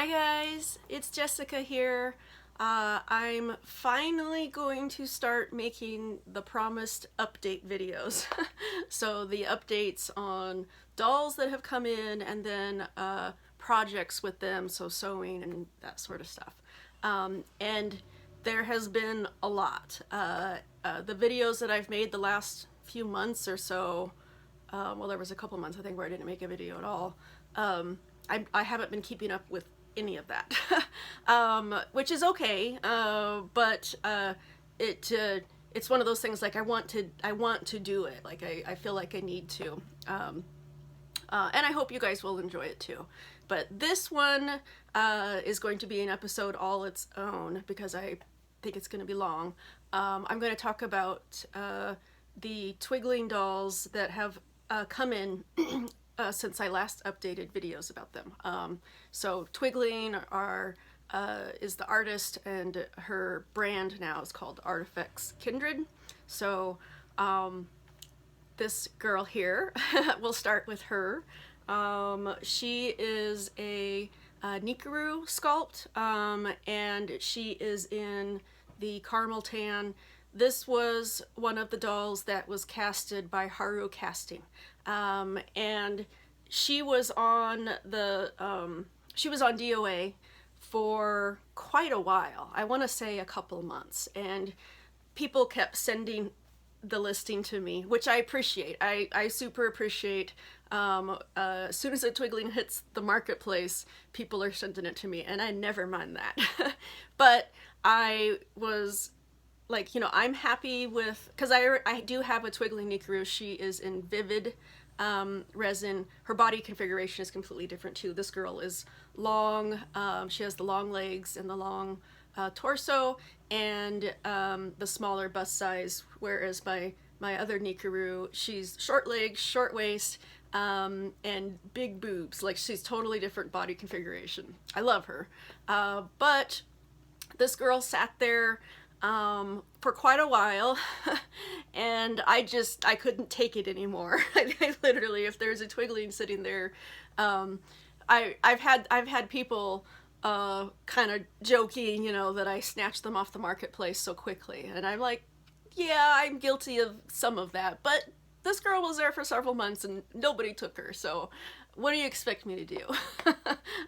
Hi guys, it's Jessica here. I'm finally going to start making the promised update videos. So the updates on dolls that have come in and then projects with them, so sewing and that sort of stuff. And there has been a lot. The videos that I've made the last few months or so, well, there was a couple months I think where I didn't make a video at all. I haven't been keeping up with any of that, which is okay. But it's one of those things like I want to do it. Like I feel like I need to, and I hope you guys will enjoy it too. But this one is going to be an episode all its own because I think it's going to be long. I'm going to talk about the Twigling dolls that have come in since I last updated videos about them. So Twigling is the artist, and her brand now is called Artifex Kindred. So this girl here, we'll start with her. She is a Nikaru sculpt, and she is in the caramel tan. This was one of the dolls that was casted by Haru Casting, and she was on DOA for quite a while. I want to say a couple months, and people kept sending the listing to me, which I appreciate. I super appreciate. As soon as a Twigling hits the marketplace, people are sending it to me, and I never mind that. But I was like, you know, I'm happy with, because I do have a Twigling Nikaru. She is in vivid resin. Her body configuration is completely different too. This girl is long. She has the long legs and the long torso, and the smaller bust size, whereas my other Nikaru, she's short legs, short waist, and big boobs. Like, she's totally different body configuration. I love her. But this girl sat there for quite a while, and I couldn't take it anymore. I literally, if there's a Twigling sitting there, I've had people kind of joking, you know, that I snatched them off the marketplace so quickly, and I'm like, yeah, I'm guilty of some of that, but this girl was there for several months and nobody took her, so what do you expect me to do?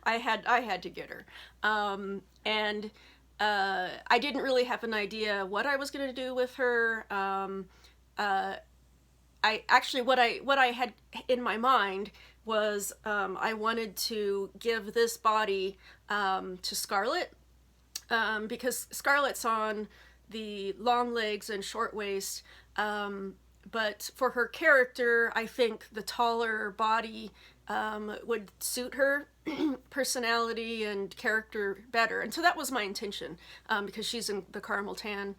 I had to get her, and I didn't really have an idea what I was going to do with her. I actually, what I had in my mind was I wanted to give this body to Scarlet, because Scarlet's on the long legs and short waist, but for her character, I think the taller body would suit her personality and character better. And so that was my intention, because she's in the caramel tan,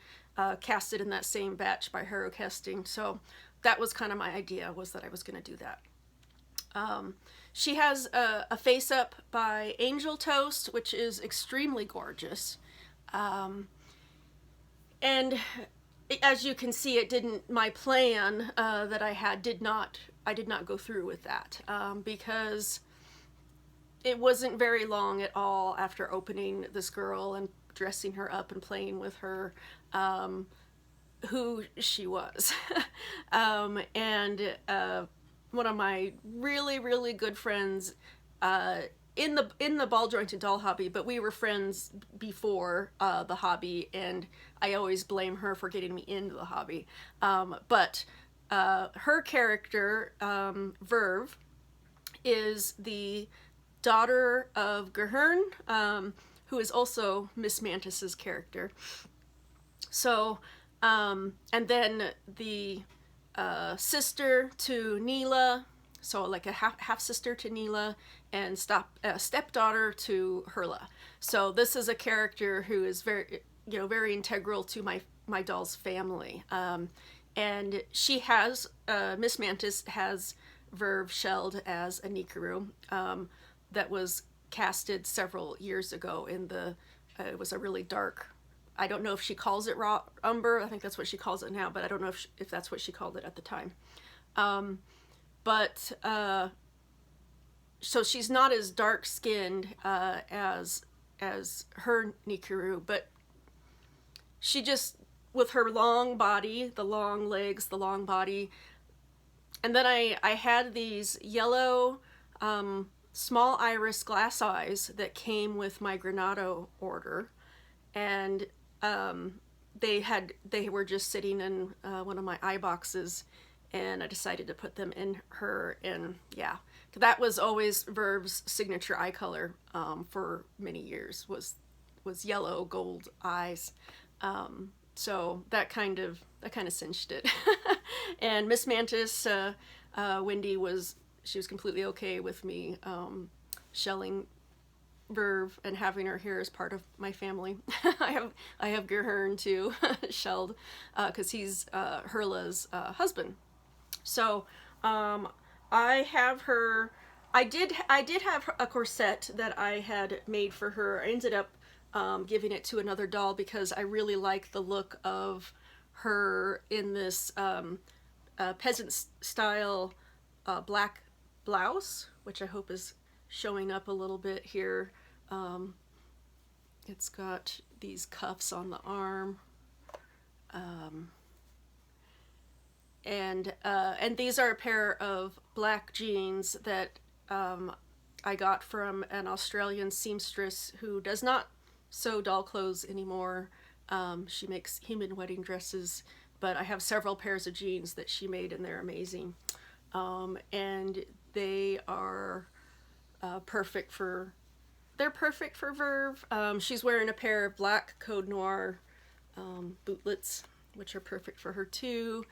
casted in that same batch by Haru Casting. So that was kind of my idea, was that I was going to do that. She has a face up by Angel Toast, which is extremely gorgeous. And as you can see, my plan that I had did not go through with that, because it wasn't very long at all after opening this girl and dressing her up and playing with her, who she was. And one of my really, really good friends in the ball jointed doll hobby, but we were friends before the hobby, and I always blame her for getting me into the hobby. But her character, Verve, is the daughter of Gahern, who is also Miss Mantis's character. So, and then the sister to Neela, so like a half sister to Neela, and stepdaughter to Herla. So this is a character who is very, you know, very integral to my doll's family. And she has, Miss Mantis has Verve shelled as a Nikaru, that was casted several years ago in it was a really dark, I don't know if she calls it raw umber, I think that's what she calls it now, but I don't know if that's what she called it at the time. But so she's not as dark skinned as her Nikuru, but she just, with her long body, the long legs, the long body. And then I had these yellow small iris glass eyes that came with my Granado order, and they were just sitting in one of my eye boxes, and I decided to put them in her. And yeah, that was always Verve's signature eye color for many years, was yellow gold eyes. So that kind of cinched it. And Miss Mantis, Wendy, was completely okay with me shelling Verve and having her here as part of my family. I have Gerhern too, shelled, because he's Herla's husband. So I have her. I did have a corset that I had made for her. I ended up giving it to another doll because I really like the look of her in this peasant style black blouse, which I hope is showing up a little bit here. It's got these cuffs on the arm, and these are a pair of black jeans that I got from an Australian seamstress who does not sew doll clothes anymore. She makes human wedding dresses, but I have several pairs of jeans that she made, and they're amazing. And they are perfect for Verve. She's wearing a pair of black Code Noir bootlets, which are perfect for her too.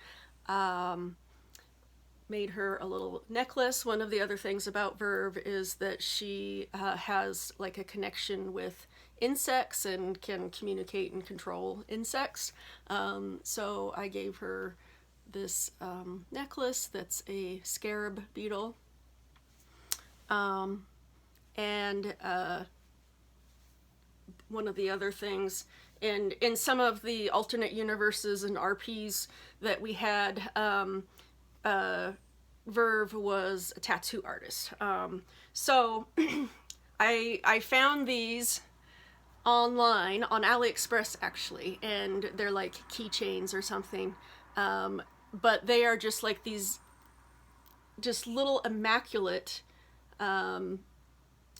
Made her a little necklace. One of the other things about Verve is that she has like a connection with insects and can communicate and control insects. So I gave her this necklace that's a scarab beetle. And one of the other things, and in some of the alternate universes and RPs that we had, Verve was a tattoo artist. So I found these online on AliExpress actually, and they're like keychains or something. But they are just like these just little immaculate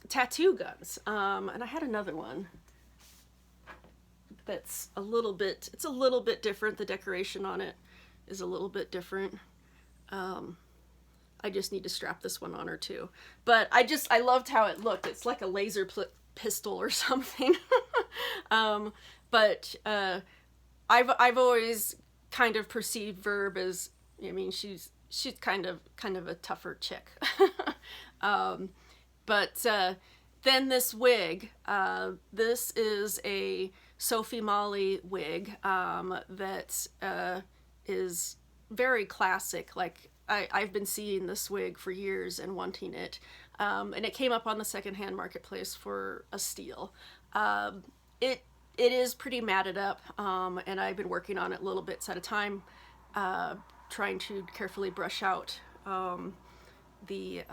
tattoo guns. And I had another one that's a little bit different. The decoration on it is a little bit different. I just need to strap this one on her too. But I loved how it looked. It's like a laser pistol or something. But I've always kind of perceived Verve as, I mean, she's kind of a tougher chick. But then this wig, this is a Sophie Molly wig that is very classic. Like I've been seeing this wig for years and wanting it. And it came up on the secondhand marketplace for a steal. It is pretty matted up, and I've been working on it little bits at a time, trying to carefully brush out the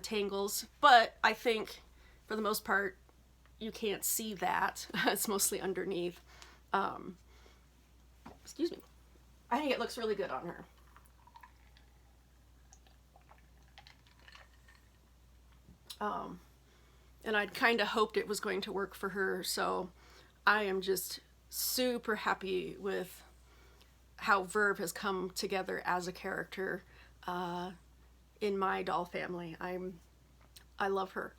tangles. But I think for the most part you can't see that. It's mostly underneath. Excuse me. I think it looks really good on her. And I'd kind of hoped it was going to work for her, so I am just super happy with how Verve has come together as a character in my doll family. I love her.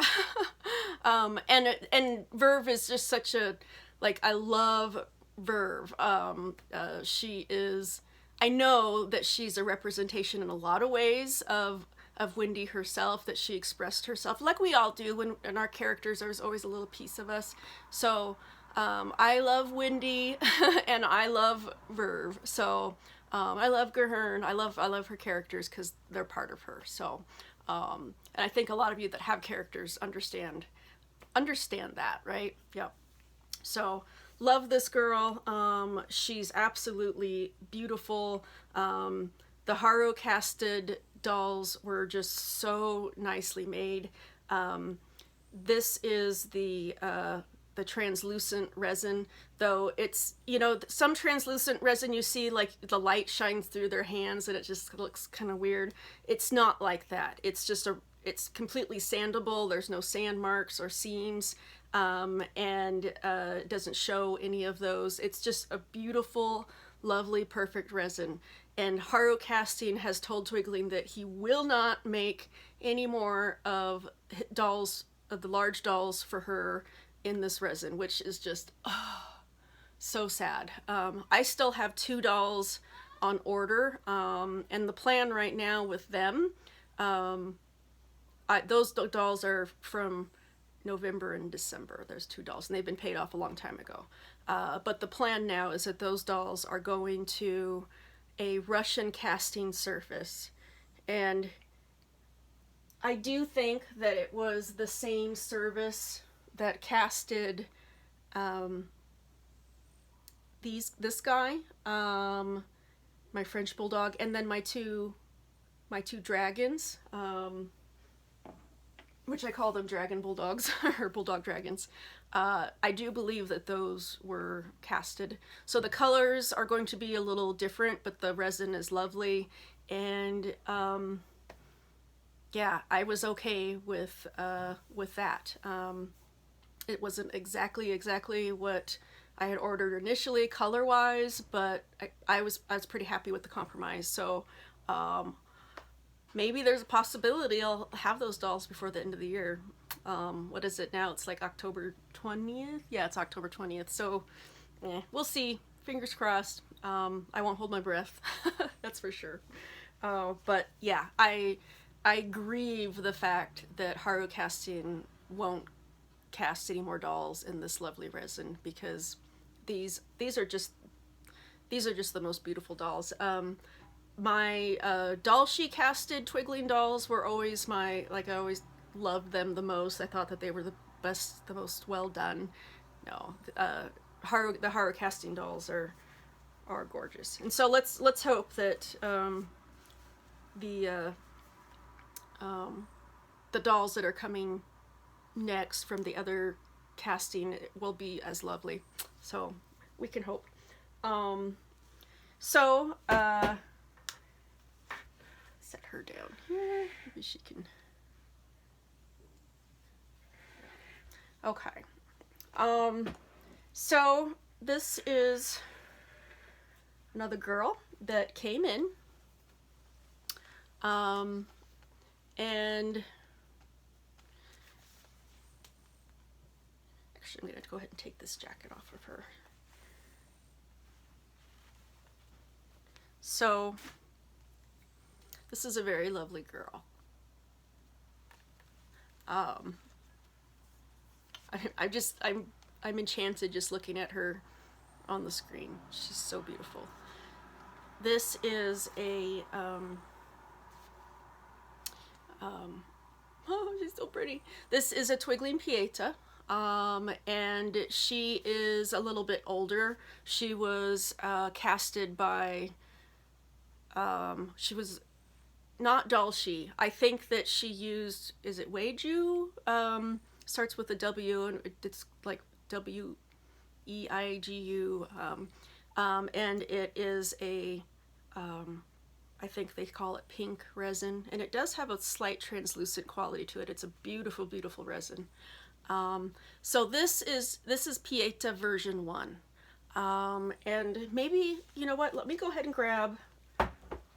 And Verve is just such a, like, I love Verve. She is, I know that she's a representation in a lot of ways of Wendy herself, that she expressed herself like we all do when in our characters there's always a little piece of us. So I love Wendy and I love Verve. So I love Gerhern. I love her characters because they're part of her. So and I think a lot of you that have characters understand that, right? Yep. So love this girl. She's absolutely beautiful. The Haro casted dolls were just so nicely made. This is the translucent resin, though it's, you know, some translucent resin you see like the light shines through their hands and it just looks kind of weird. It's not like that. It's just it's completely sandable. There's no sand marks or seams, and it doesn't show any of those. It's just a beautiful, lovely, perfect resin. And Haru Casting has told Twigling that he will not make any more of dolls, of the large dolls for her in this resin, which is just so sad. I still have 2 dolls on order, and the plan right now with them, those dolls are from November and December. There's 2 dolls, and they've been paid off a long time ago. But the plan now is that those dolls are going to a Russian casting service, and I do think that it was the same service that casted this guy, my French bulldog, and then my two dragons, which I call them dragon bulldogs or bulldog dragons. I do believe that those were casted. So the colors are going to be a little different, but the resin is lovely, and yeah, I was okay with that. It wasn't exactly what I had ordered initially color-wise, but I was pretty happy with the compromise. So maybe there's a possibility I'll have those dolls before the end of the year. What is it now? It's like October 20th? Yeah, it's October 20th. So we'll see. Fingers crossed. I won't hold my breath. That's for sure. But yeah, I grieve the fact that Haru Casting won't cast any more dolls in this lovely resin, because these are just the most beautiful dolls. My doll she casted Twigling dolls were always I always loved them the most. I thought that they were the best, the most well done. No, the Haru Casting dolls are gorgeous, and so let's hope that the dolls that are coming next from the other casting will be as lovely. So we can hope. Set her down here. Maybe she can. Okay. So this is another girl that came in. And actually, I'm going to go ahead and take this jacket off of her. So this is a very lovely girl. I'm enchanted just looking at her on the screen. She's so beautiful. This is a oh, she's so pretty. This is a Twigling Pieta, and she is a little bit older. She was casted by, she was not Dalshi. I think that she used, is it Weiju? Starts with a W, and it's like Weigu, and it is a, I think they call it pink resin, and it does have a slight translucent quality to it. It's a beautiful, beautiful resin. So this is Pieta version 1. And maybe, you know what, let me go ahead and grab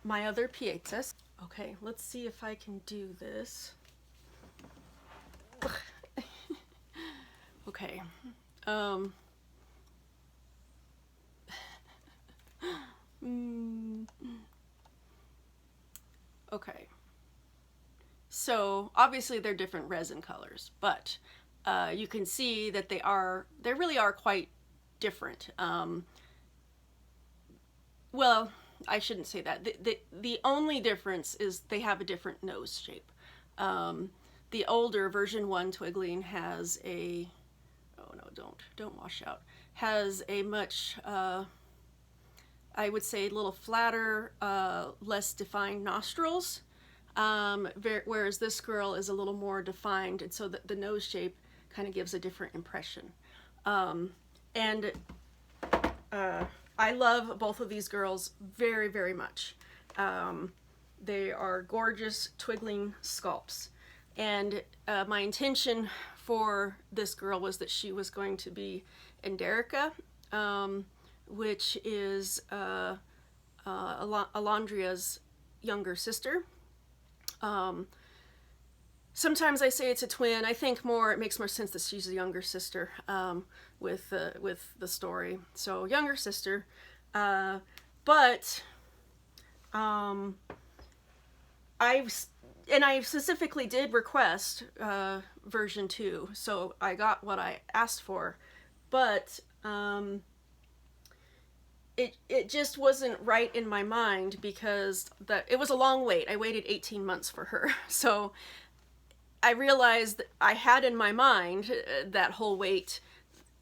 my other Pietas. Okay, let's see if I can do this. Okay. Okay. So obviously they're different resin colors, but you can see that they really are quite different. Well, I shouldn't say that. The only difference is they have a different nose shape. The older version 1 Twigling has a, oh no, don't wash out, has a much, I would say a little flatter, less defined nostrils. whereas this girl is a little more defined, and so the nose shape kind of gives a different impression. And I love both of these girls very, very much. They are gorgeous Twigling sculpts. And my intention for this girl was that she was going to be Enderica, which is Alondria's younger sister. Sometimes I say it's a twin. I think it makes more sense that she's a younger sister with the story. So younger sister, but I specifically did request version 2, so I got what I asked for, but it just wasn't right in my mind because it was a long wait. I waited 18 months for her, so I realized that I had in my mind that whole wait.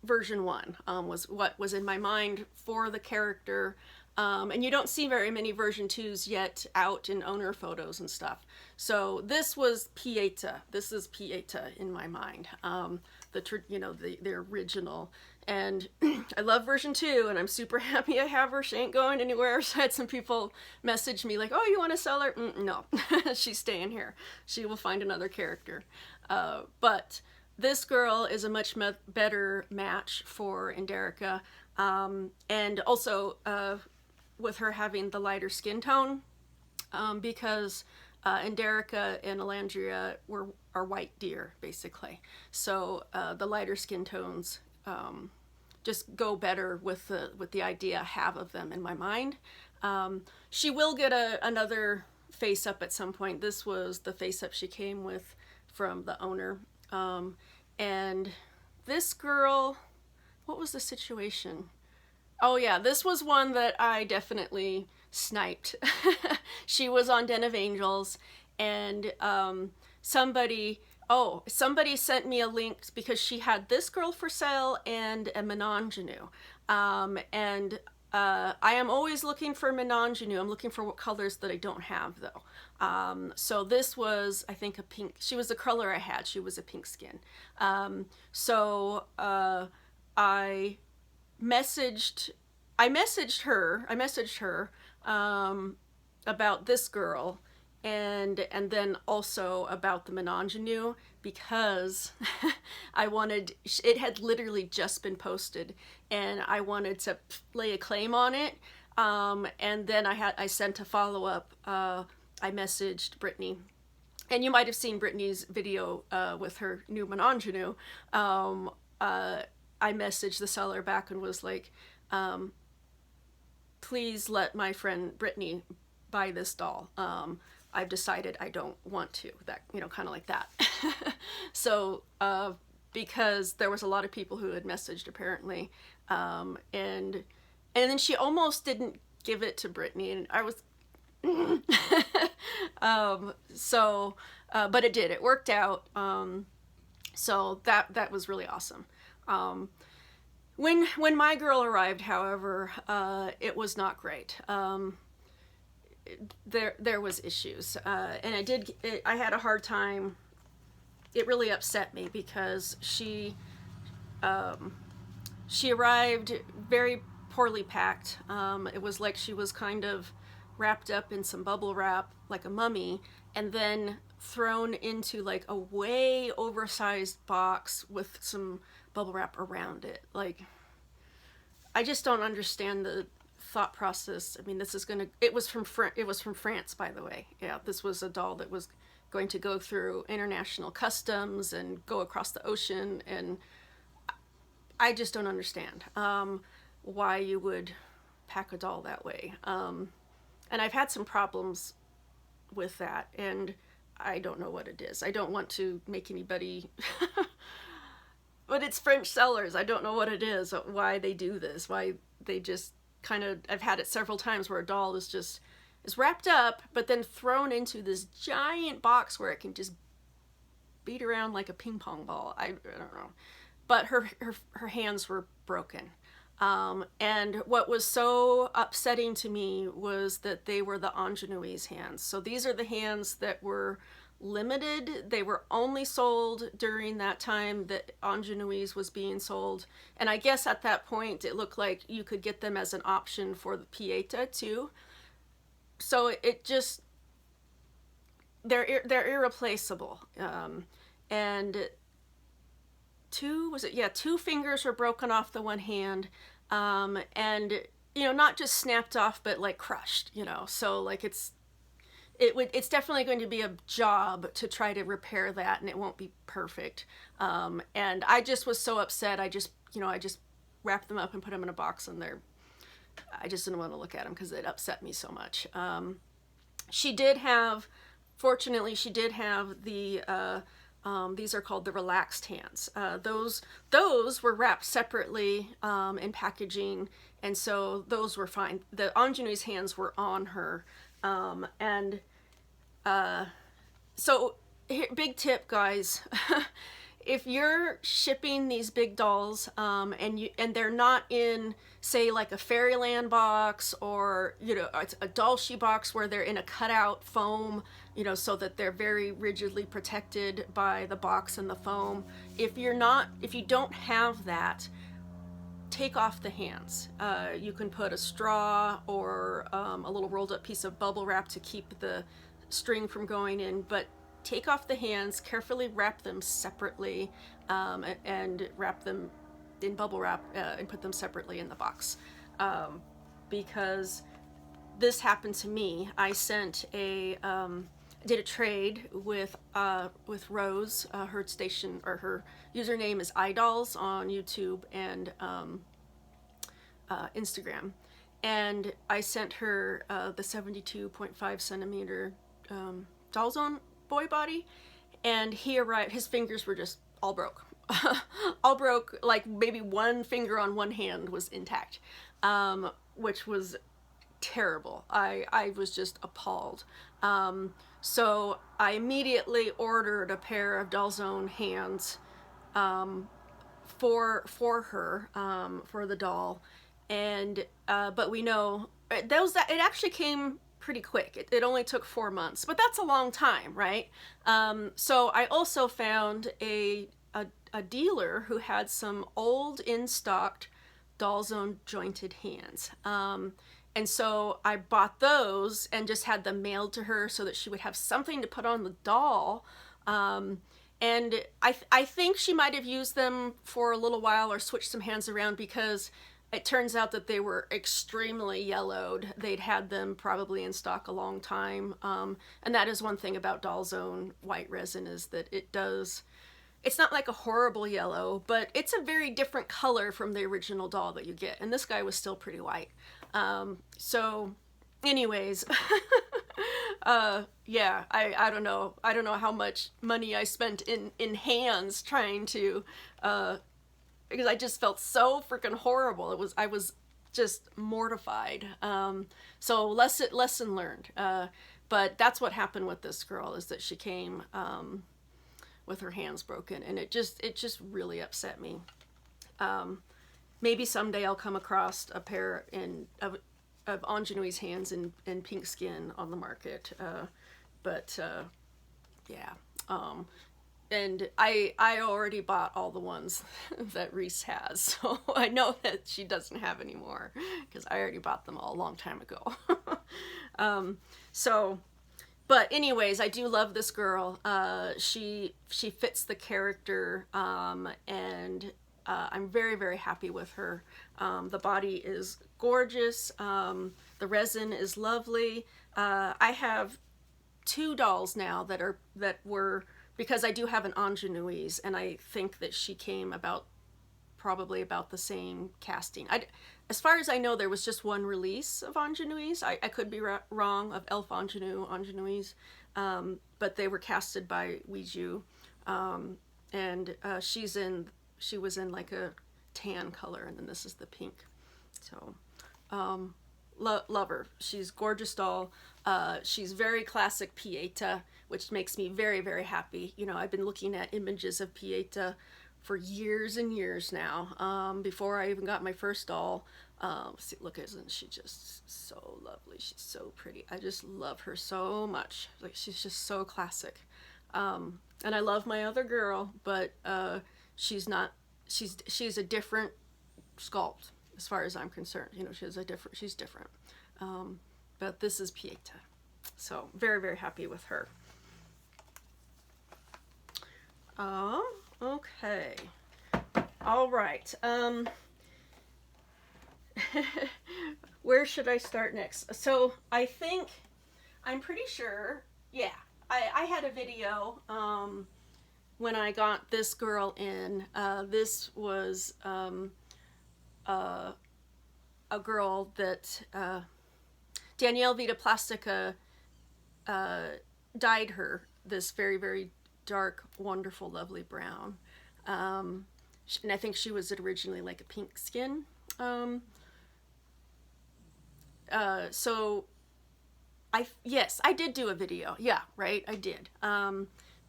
Version 1 was what was in my mind for the character. And you don't see very many version 2s yet out in owner photos and stuff. So this was Pieta. This is Pieta in my mind. The original. And I love version 2, and I'm super happy I have her. She ain't going anywhere. So I had some people message me like, "Oh, you want to sell her?" No, she's staying here. She will find another character. But this girl is a much better match for Enderica, and also with her having the lighter skin tone, because Enderica and Alandria are white deer, basically. So the lighter skin tones just go better with the idea I have of them in my mind. She will get another face up at some point. This was the face up she came with from the owner. And this girl, what was the situation? Oh yeah, this was one that I definitely sniped. She was on Den of Angels, and somebody sent me a link because she had this girl for sale and a Menangenu. And I am always looking for Menangenu. I'm looking for what colors that I don't have though. So this was, I think, a pink. She was the color I had. She was a pink skin. So I messaged her about this girl, and then also about the Menangenu, because it had literally just been posted and I wanted to lay a claim on it. And then I sent a follow-up. I messaged Brittany, and you might have seen Brittany's video with her new Menangenu. I messaged the seller back and was like, please let my friend Brittany buy this doll. I've decided I don't want to. That, kind of like that. So, because there was a lot of people who had messaged apparently, and then she almost didn't give it to Brittany, and I was, but it did. It worked out. So that was really awesome. When my girl arrived, however, it was not great. There was issues, and I had a hard time. It really upset me because she arrived very poorly packed. It was like she was kind of wrapped up in some bubble wrap like a mummy, and then thrown into like a way oversized box with some bubble wrap around it. Like, I just don't understand the thought process. I mean, it was from France, by the way. Yeah, this was a doll that was going to go through international customs and go across the ocean, and I just don't understand why you would pack a doll that way. And I've had some problems with that, and I don't know what it is. I don't want to make anybody but it's French sellers. I don't know what it is, why they do this, why they just kind of, I've had it several times where a doll is wrapped up, but then thrown into this giant box where it can just beat around like a ping pong ball. I don't know. But her hands were broken. And what was so upsetting to me was that they were the ingenui's hands. So these are the hands that were limited. They were only sold during that time that ingenui's was being sold. And I guess at that point it looked like you could get them as an option for the Pieta too. So it just, they're irreplaceable. And two fingers were broken off the one hand, and not just snapped off but like crushed, so like it's definitely going to be a job to try to repair that, and it won't be perfect. And I just was so upset. I just wrapped them up and put them in a box, and I just didn't want to look at them because it upset me so much. Fortunately she did have the these are called the relaxed hands. Those were wrapped separately in packaging, and so those were fine. The ingenui's hands were on her, so big tip, guys. If you're shipping these big dolls, and they're not in, say, like a Fairyland box, or a Dolce box where they're in a cutout foam, so that they're very rigidly protected by the box and the foam. If you don't have that, take off the hands. You can put a straw or a little rolled up piece of bubble wrap to keep the string from going in, but take off the hands, carefully wrap them separately, and wrap them in bubble wrap, and put them separately in the box. Because this happened to me. I did a trade with Rose. Her station, or her username is iDolls on YouTube and Instagram. And I sent her the 72.5 centimeter Doll Zone boy body, and he arrived, his fingers were just all broke. All broke, like maybe one finger on one hand was intact, which was terrible. I was just appalled. So I immediately ordered a pair of Doll Zone hands for her, for the doll, and but we know it actually came pretty quick. It only took 4 months, but that's a long time, right? So I also found a dealer who had some old in-stocked Doll Zone jointed hands. And so I bought those and just had them mailed to her so that she would have something to put on the doll. And I think she might have used them for a little while or switched some hands around, because it turns out that they were extremely yellowed. They'd had them probably in stock a long time. And that is one thing about Doll Zone white resin, is that it's not like a horrible yellow, but it's a very different color from the original doll that you get. And this guy was still pretty white. So anyways, yeah, I don't know. I don't know how much money I spent in hands trying to, because I just felt so freaking horrible. I was just mortified. So lesson learned. But that's what happened with this girl, is that she came, with her hands broken, and it just really upset me. Maybe someday I'll come across a pair of ingenui's hands in pink skin on the market. But yeah. And I already bought all the ones that Reese has, so I know that she doesn't have any more, because I already bought them all a long time ago. But anyways, I do love this girl. She fits the character, and I'm very, very happy with her. The body is gorgeous. The resin is lovely. I have 2 dolls now that were, because I do have an ingenui's, and I think that she came probably about the same casting. As far as I know, there was just one release of ingenui's. I could be wrong, of Elf ingenui's, but they were casted by Weiju, and she was in like a tan color, and then this is the pink. So love her. She's gorgeous doll. She's very classic Pieta, which makes me very, very happy. I've been looking at images of Pieta for years and years now. Before I even got my first doll. See, look, isn't she just so lovely? She's so pretty. I just love her so much. Like, she's just so classic. And I love my other girl, but she's not. She's a different sculpt as far as I'm concerned. You know, she's different. But this is Pieta, so very, very happy with her. Okay, all right. Where should I start next? So I'm pretty sure, yeah, I had a video when I got this girl in. This was a girl that Danielle Vita Plastica dyed her this very, very dark, wonderful, lovely brown. And I think she was originally like a pink skin. So yes, I did do a video. Yeah, right, I did.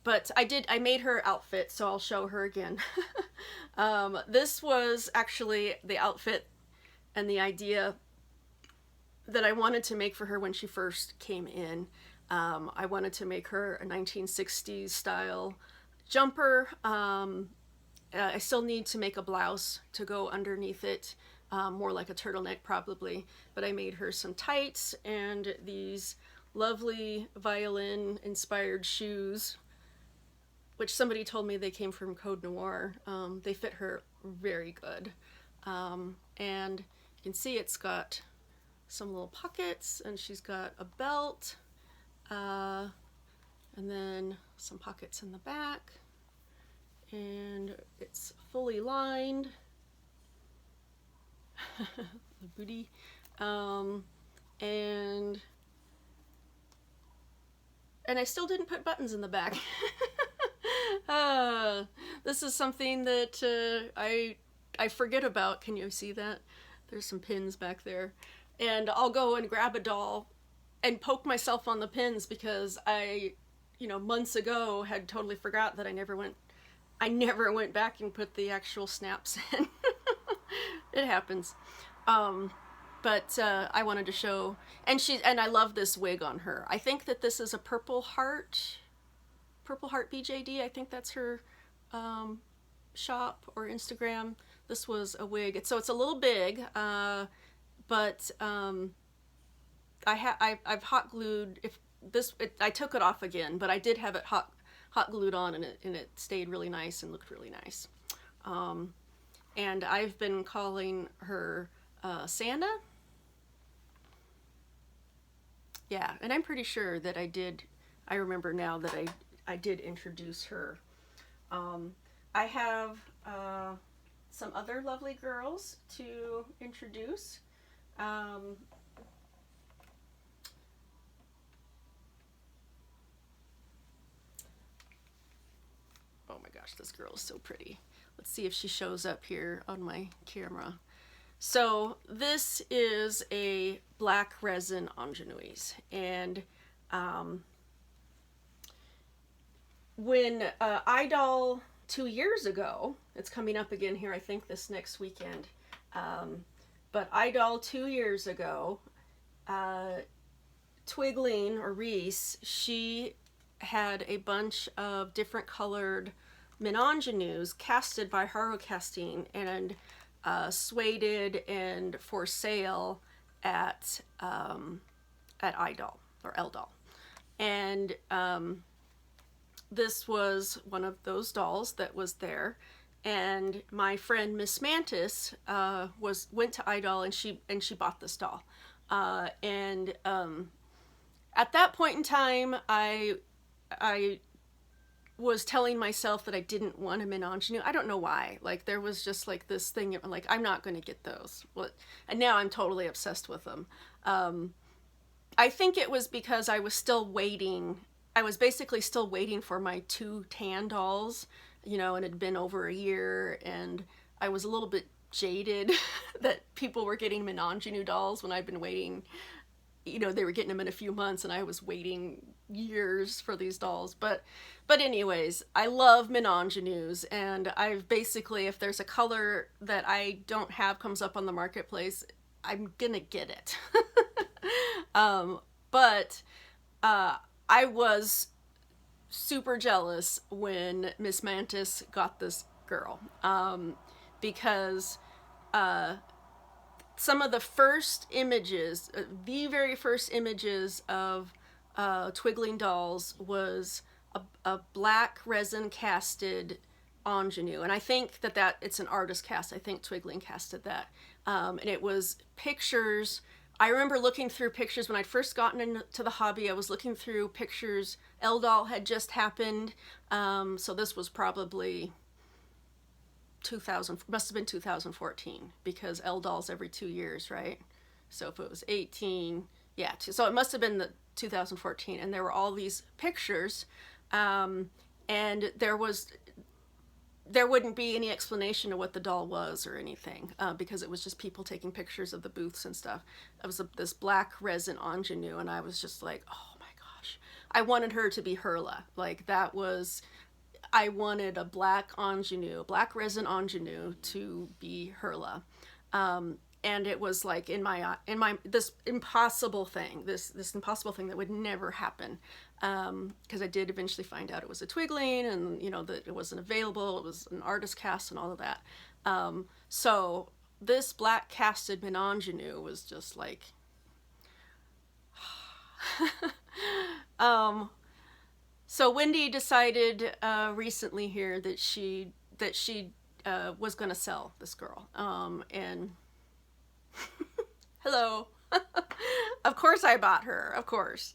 But I made her outfit, so I'll show her again. This was actually the outfit and the idea that I wanted to make for her when she first came in. I wanted to make her a 1960s style jumper. I still need to make a blouse to go underneath it, more like a turtleneck probably, but I made her some tights and these lovely violin inspired shoes, which somebody told me they came from Code Noir. They fit her very good. And you can see it's got some little pockets, and she's got a belt, and then some pockets in the back, and it's fully lined. The booty, and I still didn't put buttons in the back. This is something that I forget about. Can you see that? There's some pins back there. And I'll go and grab a doll and poke myself on the pins because I, months ago had totally forgot that I never went back and put the actual snaps in. It happens. But I wanted to show, and I love this wig on her. I think that this is a Purple Heart BJD. I think that's her shop or Instagram. This was a wig. So it's a little big, but I've hot glued. I took it off again, but I did have it hot glued on, and it stayed really nice and looked really nice. And I've been calling her Santa. Yeah, and I'm pretty sure that I remember now that I did introduce her. I have some other lovely girls to introduce. Oh my gosh, this girl is so pretty. Let's see if she shows up here on my camera. So this is a black resin ingenue, and when iDoll 2 years ago, it's coming up again here, I think this next weekend, but iDoll 2 years ago, Twigling, or Reese, she had a bunch of different colored ingenues casted by Haro Casting and sueded and for sale at iDoll or LDoll. And this was one of those dolls that was there, and my friend Miss Mantis went to iDoll and she bought this doll. And at that point in time, I was telling myself that I didn't want a ingenue. I don't know why. Like, there was just like this thing, like, I'm not going to get those. And now I'm totally obsessed with them. I think it was because I was still waiting. I was basically still waiting for my 2 tan dolls, and it had been over a year, and I was a little bit jaded that people were getting ingenue dolls when I'd been waiting you know, they were getting them in a few months and I was waiting years for these dolls. But anyways, I love Menangenues, and I've basically, if there's a color that I don't have comes up on the marketplace, I'm gonna get it. But I was super jealous when Miss Mantis got this girl, because some of the first images, the very first images of Twigling dolls was a black resin casted ingenue, and I think that it's an artist cast. I think Twigling casted that, and it was pictures. I remember looking through pictures when I'd first gotten into the hobby. I was looking through pictures. L-Doll had just happened, so this was probably 2000, must have been 2014, because L-Doll's every 2 years, right? So if it was 18, yeah, so it must have been the 2014, and there were all these pictures, and there wouldn't be any explanation of what the doll was or anything, because it was just people taking pictures of the booths and stuff. It was this black resin ingenue, and I was just like, oh my gosh. I wanted her to be Hurla. Like, that was, I wanted a black ingenue, black resin ingenue to be Hurla. And it was like in my this impossible thing that would never happen, because I did eventually find out it was a Twigling, and you know that it wasn't available. It was an artist cast and all of that. So this black casted Menangenou was just like, so Wendy decided recently here that she was going to sell this girl, and hello. Of course I bought her, of course.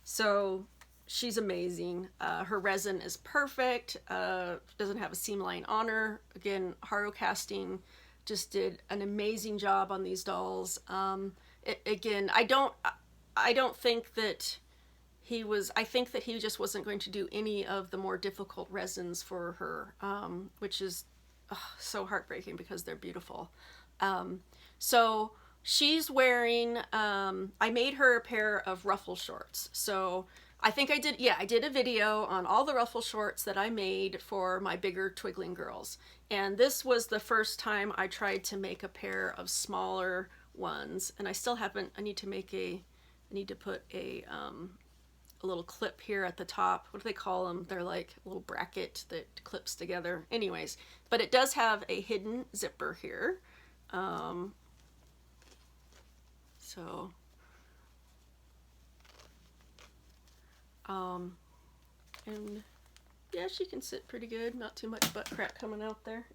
So she's amazing. Her resin is perfect. Doesn't have a seam line on her. Again, Haro Casting just did an amazing job on these dolls. Again, I don't think that I think that he just wasn't going to do any of the more difficult resins for her, which is so heartbreaking because they're beautiful. So she's wearing, I made her a pair of ruffle shorts. So I think I did a video on all the ruffle shorts that I made for my bigger Twigling girls. And this was the first time I tried to make a pair of smaller ones. And I still haven't, I need to put a little clip here at the top. What do they call them? They're like a little bracket that clips together. Anyways, but it does have a hidden zipper here. And yeah, she can sit pretty good. Not too much butt crack coming out there.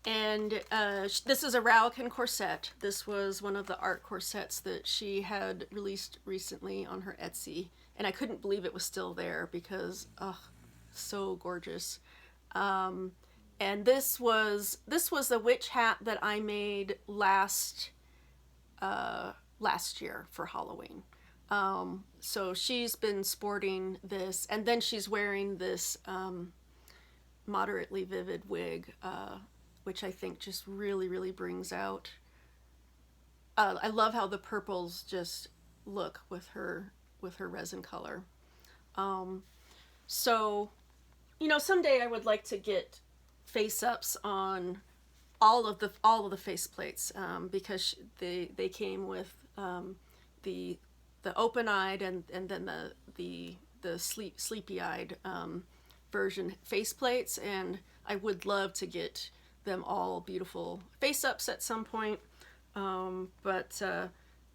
This is a Raocan corset. This was one of the art corsets that she had released recently on her Etsy, and I couldn't believe it was still there because, so gorgeous. And this was the witch hat that I made last year for Halloween. So she's been sporting this, and then she's wearing this moderately vivid wig, which I think just really, really brings out. I love how the purples just look with her resin color. So, you know, someday I would like to get face-ups on all of the face plates, because they came with the open-eyed and then the sleepy-eyed version face plates, and I would love to get them all beautiful face-ups at some point.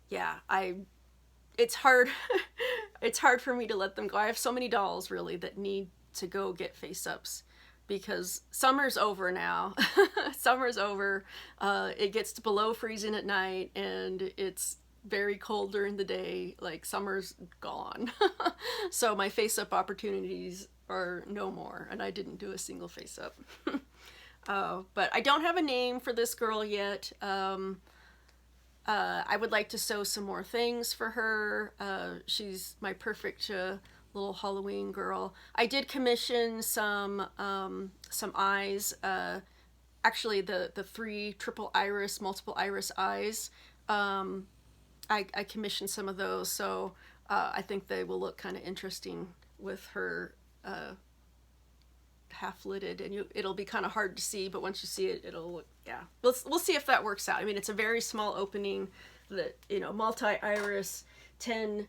Yeah, it's hard it's hard for me to let them go. I have so many dolls really that need to go get face-ups because summer's over now. Summer's over. It gets to below freezing at night, and it's very cold during the day. Like, summer's gone. So my face-up opportunities are no more, and I didn't do a single face-up. But I don't have a name for this girl yet. I would like to sew some more things for her. She's my perfect little Halloween girl. I did commission some eyes actually the three triple iris, multiple iris eyes. I commissioned some of those, so I think they will look kind of interesting with her half lidded, and it'll be kind of hard to see, but once you see it, it'll look, yeah. We'll see if that works out. I mean, it's a very small opening that, you know, multi-iris, 10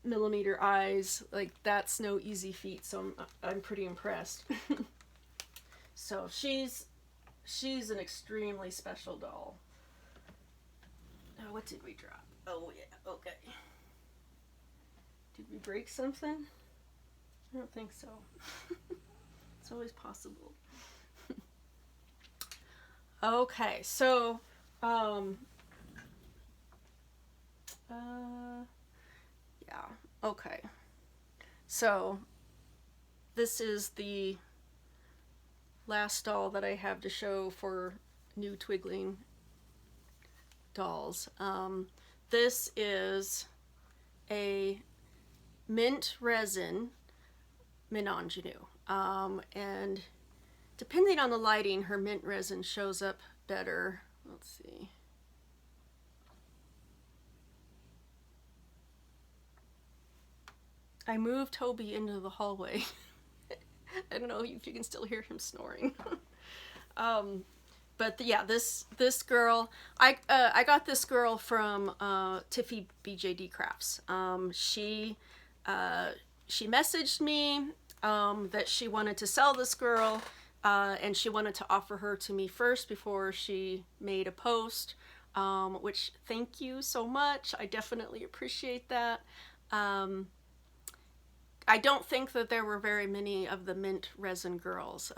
millimeter eyes, like that's no easy feat, so I'm pretty impressed. So she's an extremely special doll. Oh, what did we drop? Oh yeah, okay. Did we break something? I don't think so. It's always possible. Okay, so yeah, okay. So this is the last doll that I have to show for new Twigling dolls. This is a mint resin menage. And depending on the lighting, her mint resin shows up better. Let's see. I moved Toby into the hallway. I don't know if you can still hear him snoring. But yeah, this girl, I got this girl from Tiffy BJD Crafts. She messaged me that she wanted to sell this girl, and she wanted to offer her to me first before she made a post, which thank you so much. I definitely appreciate that. I don't think that there were very many of the mint resin girls.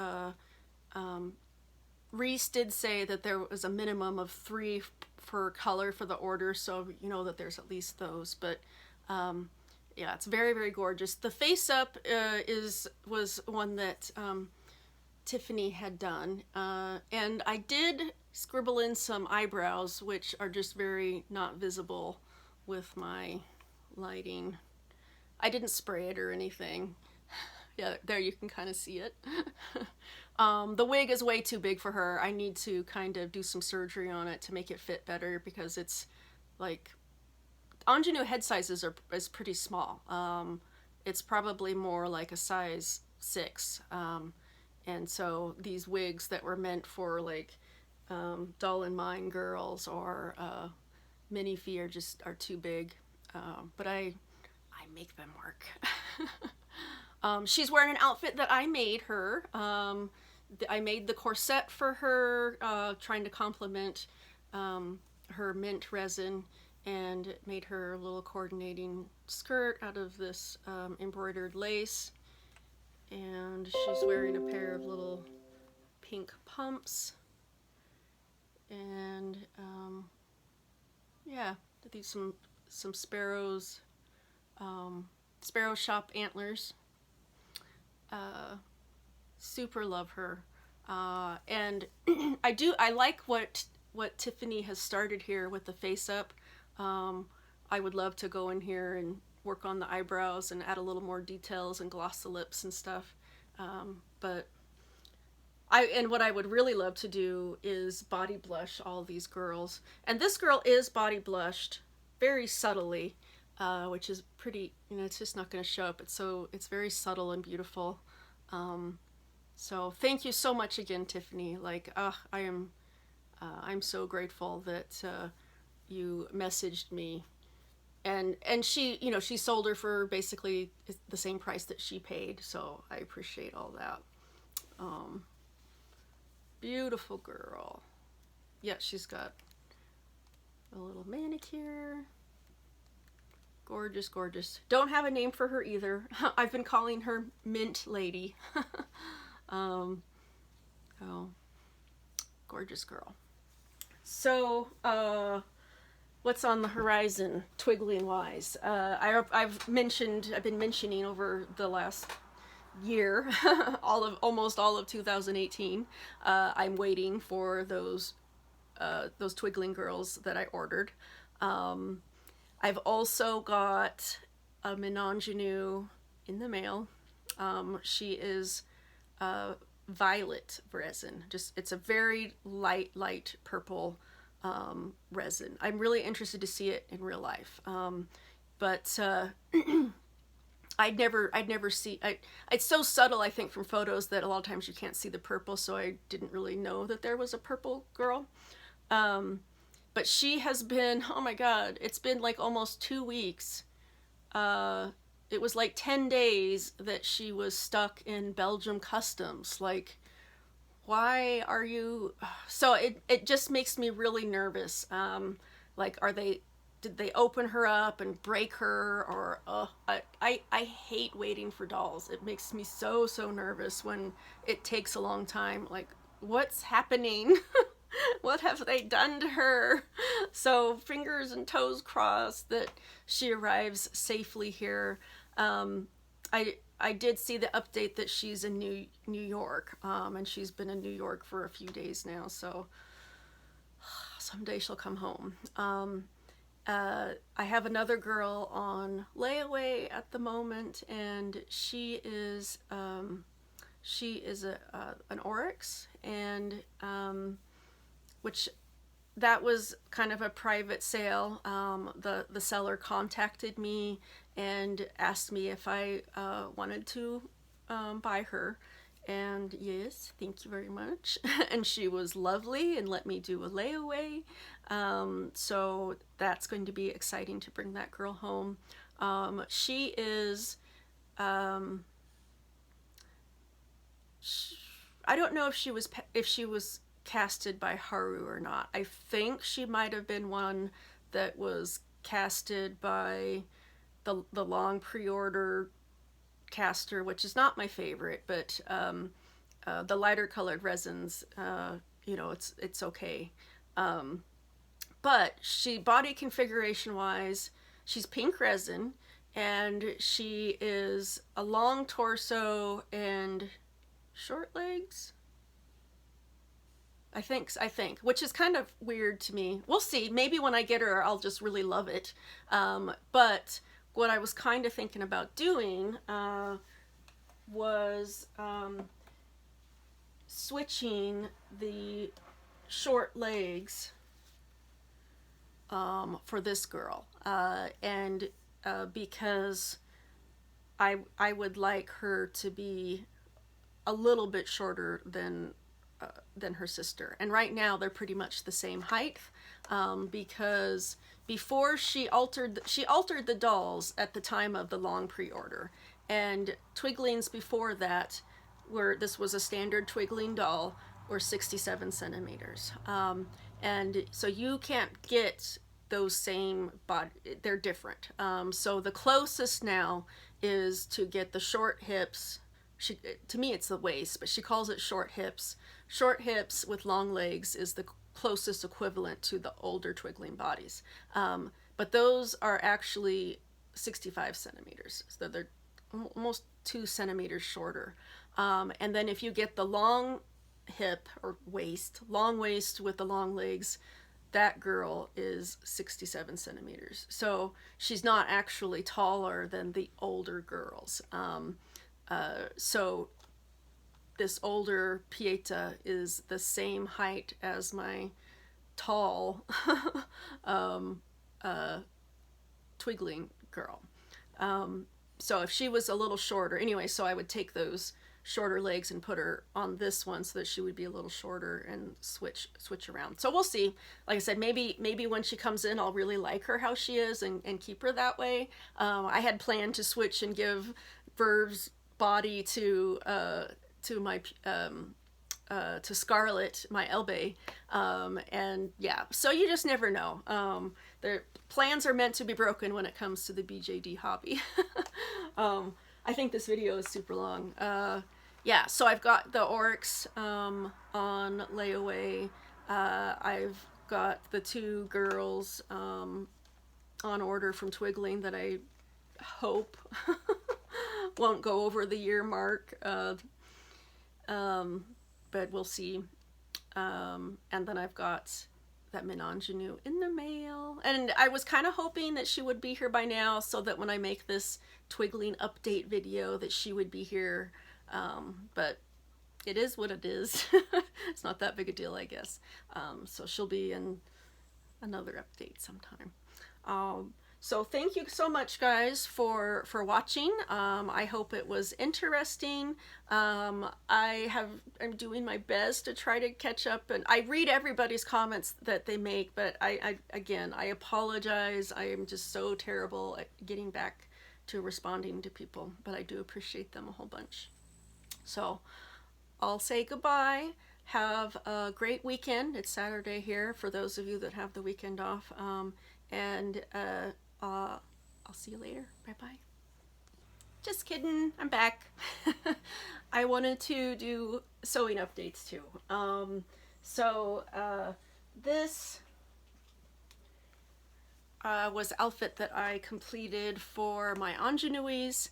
Reese did say that there was a minimum of 3 per color for the order, so you know that there's at least those. But yeah, it's very, very gorgeous. The face up was one that Tiffany had done, and I did scribble in some eyebrows, which are just very not visible with my lighting. I didn't spray it or anything. Yeah, there you can kind of see it. The wig is way too big for her. I need to kind of do some surgery on it to make it fit better, because it's like, ingenue head sizes is pretty small. It's probably more like a size 6. And so these wigs that were meant for like doll and mine girls or mini fee are too big. But I make them work. She's wearing an outfit that I made her. I made the corset for her, trying to complement her mint resin, and made her a little coordinating skirt out of this embroidered lace. And she's wearing a pair of little pink pumps. And yeah, these some sparrows, sparrow shop antlers. Super love her. And I like what Tiffany has started here with the face up. I would love to go in here and work on the eyebrows and add a little more details and gloss the lips and stuff. But what I would really love to do is body blush all these girls. And this girl is body blushed very subtly, which is pretty, you know, it's just not going to show up. It's very subtle and beautiful. So thank you so much again, Tiffany. Like, I'm so grateful that you messaged me, and she, you know, she sold her for basically the same price that she paid. So I appreciate all that. Beautiful girl. Yeah, she's got a little manicure. Gorgeous, gorgeous. Don't have a name for her either. I've been calling her Mint Lady. Oh, gorgeous girl. So, what's on the horizon, Twigling wise? I've been mentioning over the last year, almost all of 2018. I'm waiting for those Twigling girls that I ordered. I've also got a menage in the mail. She is violet resin. Just, it's a very light purple resin. I'm really interested to see it in real life. But I'd never see. It's so subtle, I think, from photos that a lot of times you can't see the purple, so I didn't really know that there was a purple girl. But she has been, oh my God, it's been like almost 2 weeks. It was like 10 days that she was stuck in Belgium customs. Like, why are you? So it just makes me really nervous. Like, did they open her up and break her? Or I hate waiting for dolls. It makes me so nervous when it takes a long time. Like, what's happening? What have they done to her? So fingers and toes crossed that she arrives safely here. I did see the update that she's in New York, and she's been in New York for a few days now, so someday she'll come home. I have another girl on layaway at the moment, and she is an oryx, and which that was kind of a private sale. The seller contacted me and asked me if I wanted to buy her, and yes, thank you very much. And she was lovely and let me do a layaway. So that's going to be exciting to bring that girl home. She is I don't know if she was casted by Haru or not. I think she might have been one that was casted by the long pre-order caster, which is not my favorite, but the lighter colored resins, you know, it's okay. But body configuration wise, she's pink resin, and she is a long torso and short legs. I think, which is kind of weird to me. We'll see. Maybe when I get her, I'll just really love it. But what I was kind of thinking about doing was switching the short legs for this girl, and because I would like her to be a little bit shorter than her sister. And right now they're pretty much the same height, because before she altered the dolls at the time of the long pre-order, and Twiglings before that this was a standard Twigling doll, were 67 centimeters. And so you can't get those same body, they're different. So the closest now is to get the short hips. To me it's the waist, but she calls it short hips. Short hips with long legs is the closest equivalent to the older Twigling bodies. But those are actually 65 centimeters. So they're almost 2 centimeters shorter. And then if you get the long hip or waist, long waist with the long legs, that girl is 67 centimeters. So she's not actually taller than the older girls. So this older Pieta is the same height as my tall Twigling girl. So if she was a little shorter, anyway, so I would take those shorter legs and put her on this one so that she would be a little shorter and switch around. So we'll see. Like I said, maybe when she comes in, I'll really like her how she is and keep her that way. I had planned to switch and give Verve's body to my to Scarlet, my Elbe, and yeah, so you just never know. Their plans are meant to be broken when it comes to the BJD hobby. I think this video is super long. Yeah, so I've got the Oryx on layaway. I've got the 2 girls on order from Twigling that I hope won't go over the year mark. But we'll see. And then I've got that Menangenu in the mail. And I was kind of hoping that she would be here by now so that when I make this Twigling update video that she would be here. But it is what it is. It's not that big a deal, I guess. So she'll be in another update sometime. So thank you so much, guys, for watching. I hope it was interesting. I'm doing my best to try to catch up, and I read everybody's comments that they make, but again, I apologize. I am just so terrible at getting back to responding to people, but I do appreciate them a whole bunch. So I'll say goodbye. Have a great weekend. It's Saturday here for those of you that have the weekend off. I'll see you later. Bye-bye. Just kidding. I'm back. I wanted to do sewing updates too. This was outfit that I completed for my ingenues.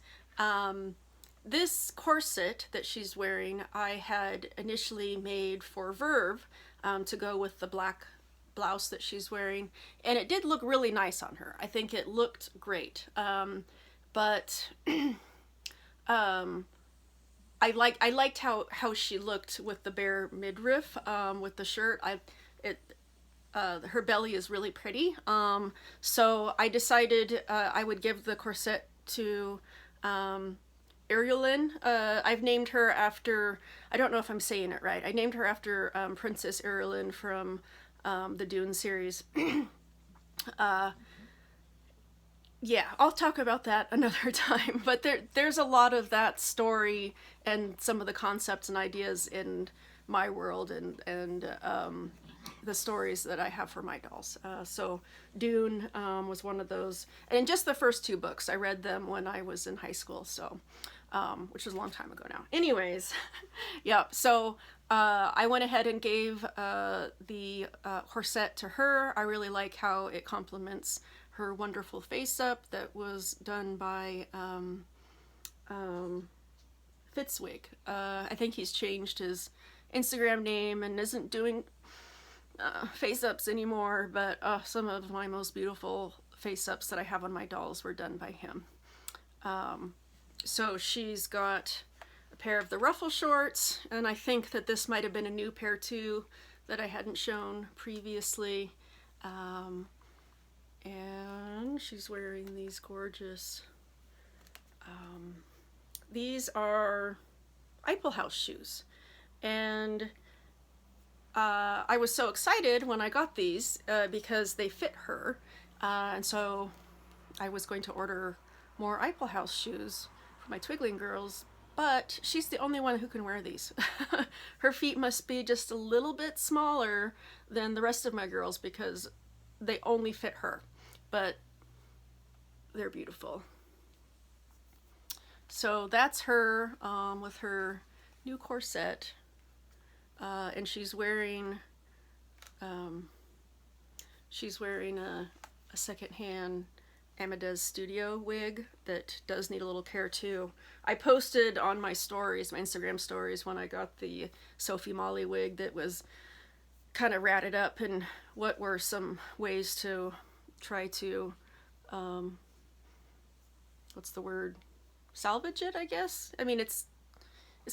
This corset that she's wearing, I had initially made for Verve to go with the black blouse that she's wearing, and it did look really nice on her. I think it looked great. But I liked how she looked with the bare midriff with the shirt. Her belly is really pretty. So I decided I would give the corset to Irulan. I've named her after, I don't know if I'm saying it right, I named her after Princess Irulan from the Dune series. Yeah, I'll talk about that another time, but there's a lot of that story and some of the concepts and ideas in my world and the stories that I have for my dolls. So Dune was one of those, and just the first two books, I read them when I was in high school, so which was a long time ago now. Anyways, yeah, so I went ahead and gave the corset to her. I really like how it complements her wonderful face up that was done by Fitzwig. I think he's changed his Instagram name and isn't doing face ups anymore, but some of my most beautiful face ups that I have on my dolls were done by him. So she's got a pair of the ruffle shorts, and I think that this might have been a new pair too that I hadn't shown previously. And she's wearing these gorgeous, these are Eiffel House shoes. And I was so excited when I got these because they fit her. And so I was going to order more Eiffel House shoes for my Twigling girls, but she's the only one who can wear these. Her feet must be just a little bit smaller than the rest of my girls because they only fit her. But they're beautiful. So that's her with her new corset, and she's wearing a secondhand Amadeus Studio wig that does need a little care too. I posted on my stories, my Instagram stories, when I got the Sophie Molly wig that was kind of ratted up, and what were some ways to try to what's the word, salvage it, I guess. I mean, it's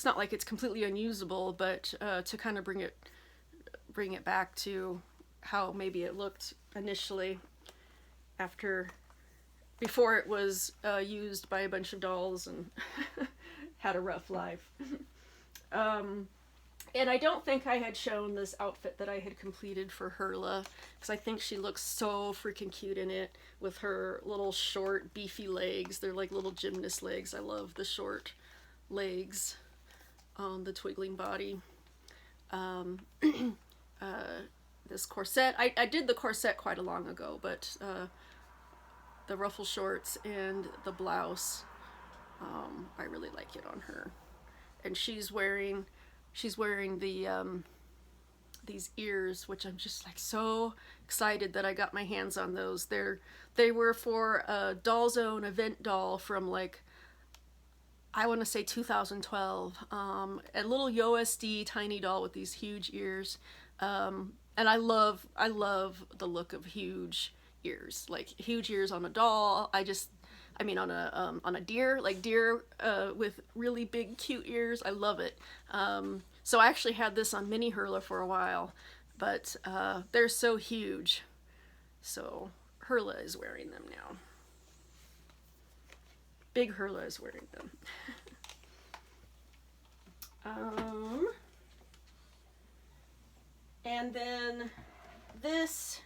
not like it's completely unusable, but to kind of bring it back to how maybe it looked initially before it was used by a bunch of dolls and had a rough life. And I don't think I had shown this outfit that I had completed for Herla, because I think she looks so freaking cute in it with her little short, beefy legs. They're like little gymnast legs. I love the short legs on the Twigling body. This corset, I did the corset quite a long ago, but the ruffle shorts and the blouse, I really like it on her. And she's wearing the these ears, which I'm just like so excited that I got my hands on those. They were for a Doll Zone event doll from, like, I want to say 2012. A little YoSD tiny doll with these huge ears. And I love the look of huge ears, like huge ears on a doll. I mean on a deer, like deer with really big cute ears. I love it. So I actually had this on mini Hurla for a while, but they're so huge. So Hurla is wearing them now. Big Hurla is wearing them. And then this,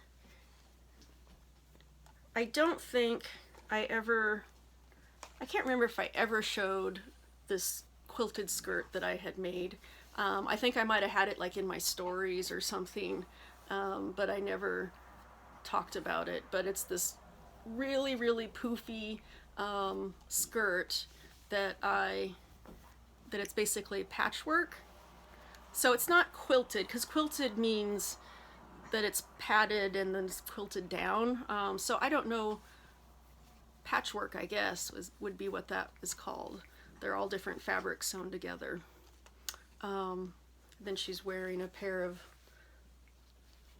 I don't think I can't remember if I ever showed this quilted skirt that I had made. I think I might have had it like in my stories or something, but I never talked about it. But it's this really, really poofy skirt that it's basically patchwork. So it's not quilted, because quilted means that it's padded and then it's quilted down. So I don't know, patchwork, I guess, would be what that is called. They're all different fabrics sewn together. Then she's wearing a pair of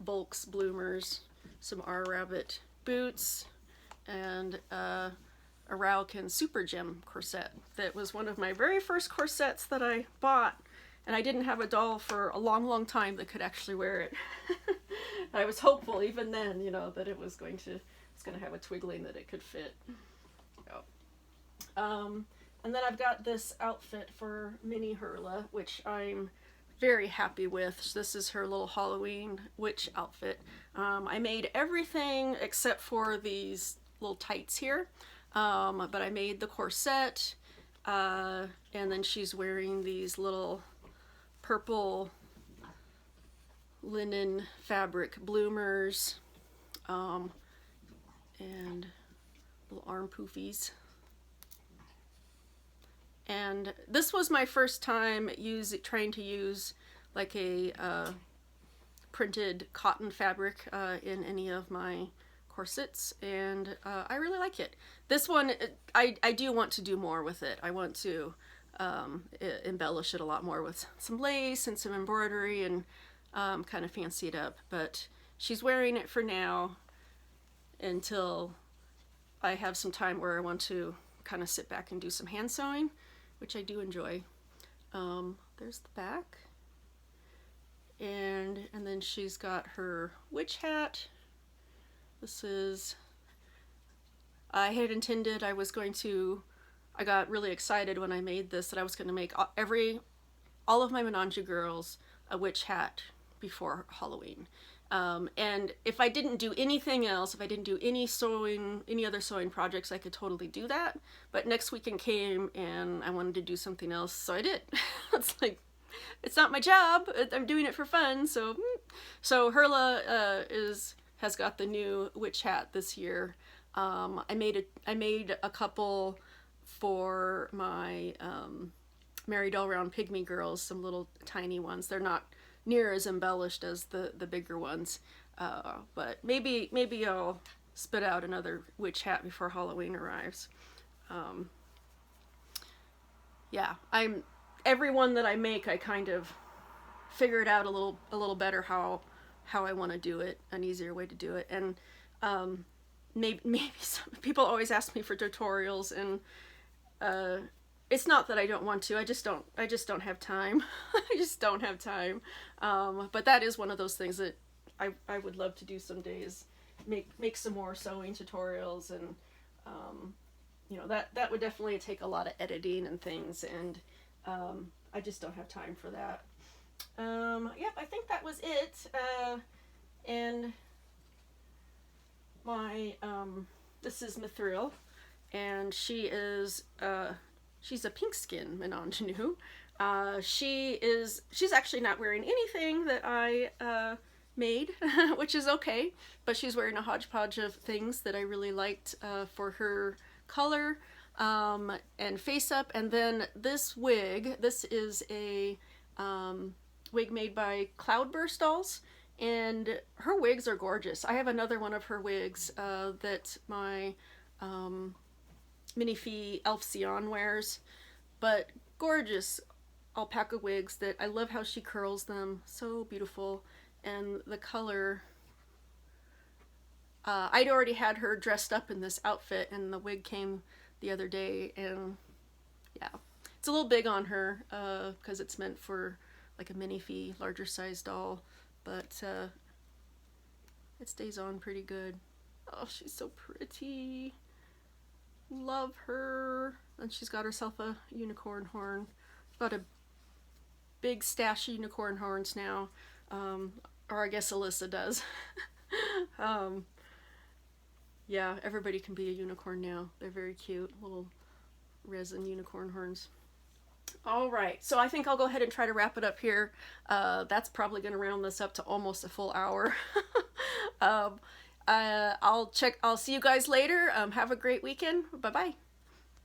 Volks bloomers, some R Rabbit boots, and a Rauken Super Gem corset that was one of my very first corsets that I bought, and I didn't have a doll for a long, long time that could actually wear it. I was hopeful even then, you know, that it's going to have a Twigling that it could fit. And then I've got this outfit for Mini Hurla, which I'm very happy with. This is her little Halloween witch outfit. I made everything except for these little tights here, but I made the corset, and then she's wearing these little purple linen fabric bloomers, and little arm poofies. And this was my first time trying to use like a printed cotton fabric in any of my corsets, and I really like it. This one, I do want to do more with it. I want to embellish it a lot more with some lace and some embroidery and kind of fancy it up, but she's wearing it for now until I have some time where I want to kind of sit back and do some hand sewing, which I do enjoy. There's the back, and then she's got her witch hat. This is, I had intended I got really excited when I made this that I was going to make all of my Menage girls a witch hat before Halloween. And if I didn't do anything else, if I didn't do any other sewing projects, I could totally do that. But next weekend came and I wanted to do something else, so I did. It's like, it's not my job. I'm doing it for fun. So Hurla has got the new witch hat this year. I made a couple for my Merry All Round Pygmy girls, some little tiny ones. They're not near as embellished as the bigger ones, but maybe I'll spit out another witch hat before Halloween arrives. Yeah, every one that I make, I kind of figure it out a little better how I want to do it, an easier way to do it. And maybe some people always ask me for tutorials, and it's not that I don't want to, I just don't have time. I just don't have time. But that is one of those things that I would love to do some days, make some more sewing tutorials, and you know, that would definitely take a lot of editing and things, and I just don't have time for that. Yep, I think that was it. And my this is Mithril, and she's a pink skin Menage nous. She's actually not wearing anything that I made, which is okay, but she's wearing a hodgepodge of things that I really liked for her color and face up. And then this wig, this is a wig made by Cloudburst Dolls, and her wigs are gorgeous. I have another one of her wigs that my Minifee Elf Sion wears, but gorgeous alpaca wigs that I love how she curls them, so beautiful. And the color, I'd already had her dressed up in this outfit, and the wig came the other day, and yeah, it's a little big on her because it's meant for like a minifee, larger size doll, but it stays on pretty good. Oh, she's so pretty. Love her. And she's got herself a unicorn horn. Got a big stash of unicorn horns now. Or I guess Alyssa does. Yeah, everybody can be a unicorn now. They're very cute. Little resin unicorn horns. All right, so I think I'll go ahead and try to wrap it up here. That's probably going to round this up to almost a full hour. I'll see you guys later. Have a great weekend. Bye-bye.